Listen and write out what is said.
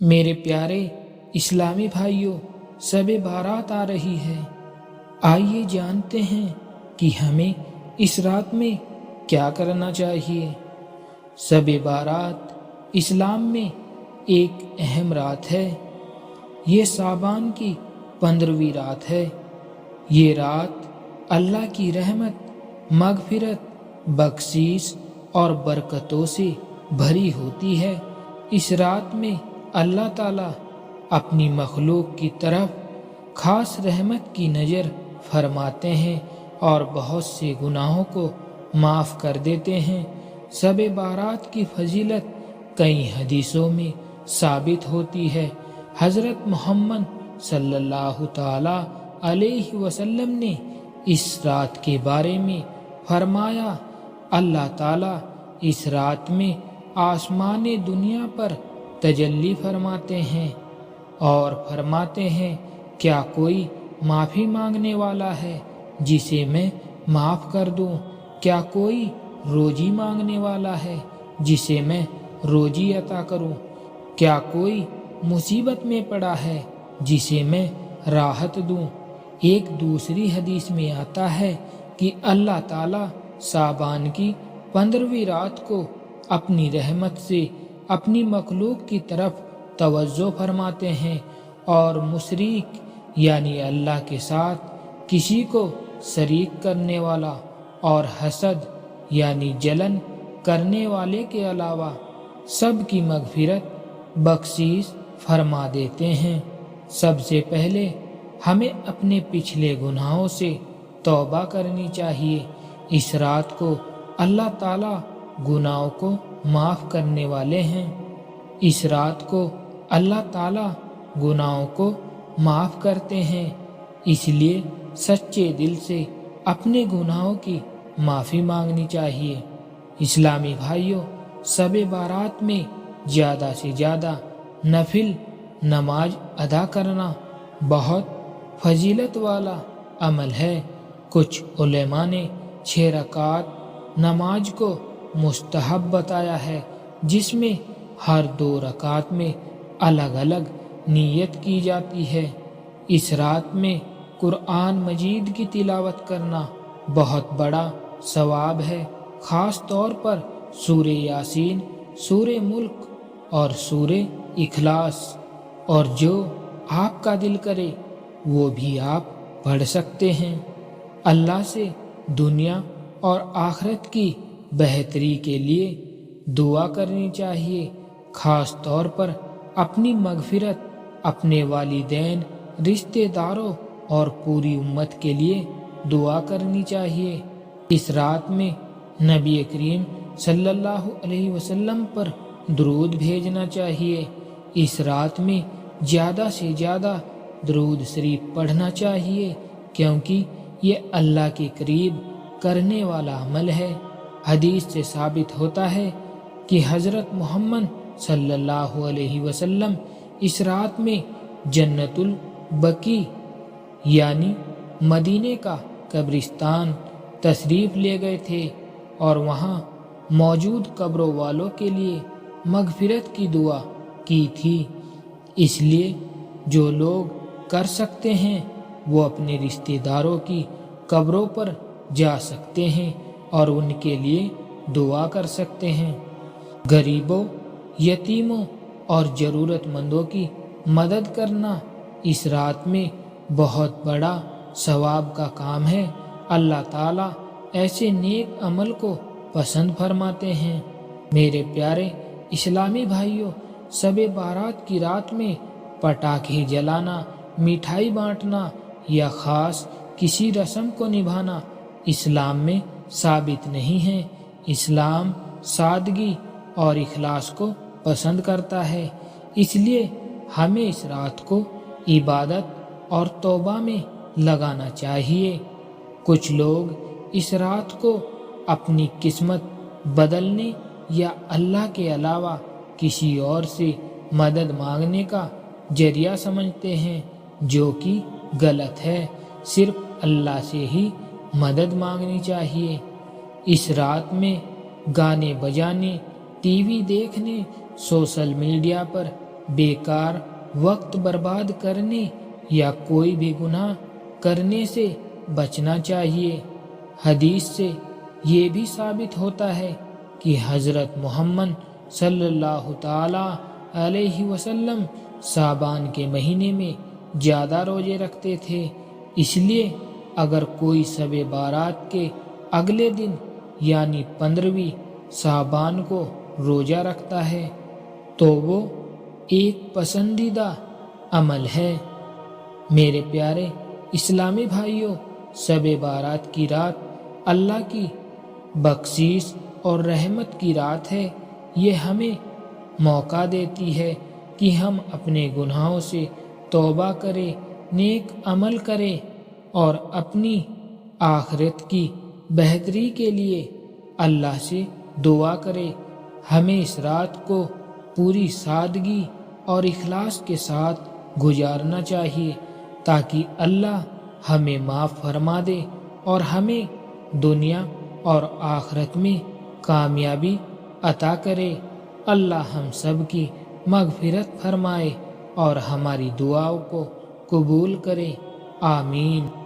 میرے پیارے اسلامی بھائیوں، شب بارات آ رہی ہے۔ آئیے جانتے ہیں کہ ہمیں اس رات میں کیا کرنا چاہیے۔ شب بارات اسلام میں ایک اہم رات ہے۔ یہ شعبان کی 15ویں رات ہے۔ یہ رات اللہ کی رحمت، مغفرت، بخشش اور برکتوں سے بھری ہوتی ہے۔ اس رات میں اللہ تعالیٰ اپنی مخلوق کی طرف خاص رحمت کی نظر فرماتے ہیں اور بہت سے گناہوں کو معاف کر دیتے ہیں۔ شب بارات کی فضیلت کئی حدیثوں میں ثابت ہوتی ہے۔ حضرت محمد صلی اللہ تعالی علیہ وسلم نے اس رات کے بارے میں فرمایا، اللہ تعالیٰ اس رات میں آسمان دنیا پر تجلی فرماتے ہیں اور فرماتے ہیں، کیا کوئی معافی مانگنے والا ہے جسے میں معاف کر دوں؟ کیا کوئی روزی مانگنے والا ہے جسے میں روزی عطا کروں؟ کیا کوئی مصیبت میں پڑا ہے جسے میں راحت دوں؟ ایک دوسری حدیث میں آتا ہے کہ اللہ تعالیٰ شعبان کی 15ویں رات کو اپنی رحمت سے اپنی مخلوق کی طرف توجہ فرماتے ہیں اور مشرک یعنی اللہ کے ساتھ کسی کو شریک کرنے والا اور حسد یعنی جلن کرنے والے کے علاوہ سب کی مغفرت بخشش فرما دیتے ہیں۔ سب سے پہلے ہمیں اپنے پچھلے گناہوں سے توبہ کرنی چاہیے۔ اس رات کو اللہ تعالیٰ گناہوں کو معاف کرنے والے ہیں۔ اس رات کو اللہ تعالیٰ گناہوں کو معاف کرتے ہیں، اس لیے سچے دل سے اپنے گناہوں کی معافی مانگنی چاہیے۔ اسلامی بھائیوں، شب بارات میں زیادہ سے زیادہ نفل نماز ادا کرنا بہت فضیلت والا عمل ہے۔ کچھ علماء نے 6 رکعت نماز کو مستحب بتایا ہے، جس میں ہر 2 رکعت میں الگ الگ نیت کی جاتی ہے۔ اس رات میں قرآن مجید کی تلاوت کرنا بہت بڑا ثواب ہے، خاص طور پر سورہ یاسین، سورہ ملک اور سورہ اخلاص، اور جو آپ کا دل کرے وہ بھی آپ پڑھ سکتے ہیں۔ اللہ سے دنیا اور آخرت کی بہتری کے لیے دعا کرنی چاہیے، خاص طور پر اپنی مغفرت، اپنے والدین، رشتہ داروں اور پوری امت کے لیے دعا کرنی چاہیے۔ اس رات میں نبی کریم صلی اللہ علیہ وسلم پر درود بھیجنا چاہیے۔ اس رات میں زیادہ سے زیادہ درود شریف پڑھنا چاہیے، کیونکہ یہ اللہ کے قریب کرنے والا عمل ہے۔ حدیث سے ثابت ہوتا ہے کہ حضرت محمد صلی اللہ علیہ وسلم اس رات میں جنت البقیع یعنی مدینے کا قبرستان تشریف لے گئے تھے اور وہاں موجود قبروں والوں کے لیے مغفرت کی دعا کی تھی۔ اس لیے جو لوگ کر سکتے ہیں وہ اپنے رشتہ داروں کی قبروں پر جا سکتے ہیں اور ان کے لیے دعا کر سکتے ہیں۔ غریبوں، یتیموں اور ضرورت مندوں کی مدد کرنا اس رات میں بہت بڑا ثواب کا کام ہے۔ اللہ تعالیٰ ایسے نیک عمل کو پسند فرماتے ہیں۔ میرے پیارے اسلامی بھائیوں، شب بارات کی رات میں پٹاخے جلانا، مٹھائی بانٹنا یا خاص کسی رسم کو نبھانا اسلام میں ثابت نہیں ہے۔ اسلام سادگی اور اخلاص کو پسند کرتا ہے، اس لیے ہمیں اس رات کو عبادت اور توبہ میں لگانا چاہیے۔ کچھ لوگ اس رات کو اپنی قسمت بدلنے یا اللہ کے علاوہ کسی اور سے مدد مانگنے کا ذریعہ سمجھتے ہیں، جو کہ غلط ہے۔ صرف اللہ سے ہی مدد مانگنی چاہیے۔ اس رات میں گانے بجانے، ٹی وی دیکھنے، سوشل میڈیا پر بیکار وقت برباد کرنے یا کوئی بھی گناہ کرنے سے بچنا چاہیے۔ حدیث سے یہ بھی ثابت ہوتا ہے کہ حضرت محمد صلی اللہ تعالی علیہ وسلم شعبان کے مہینے میں زیادہ روزے رکھتے تھے۔ اس لیے اگر کوئی شب بارات کے اگلے دن یعنی 15ویں شعبان کو روزہ رکھتا ہے تو وہ ایک پسندیدہ عمل ہے۔ میرے پیارے اسلامی بھائیوں، شب بارات کی رات اللہ کی بخشش اور رحمت کی رات ہے۔ یہ ہمیں موقع دیتی ہے کہ ہم اپنے گناہوں سے توبہ کریں، نیک عمل کریں اور اپنی آخرت کی بہتری کے لیے اللہ سے دعا کریں۔ ہمیں اس رات کو پوری سادگی اور اخلاص کے ساتھ گزارنا چاہیے تاکہ اللہ ہمیں معاف فرما دے اور ہمیں دنیا اور آخرت میں کامیابی عطا کرے۔ اللہ ہم سب کی مغفرت فرمائے اور ہماری دعاؤں کو قبول کرے۔ آمین۔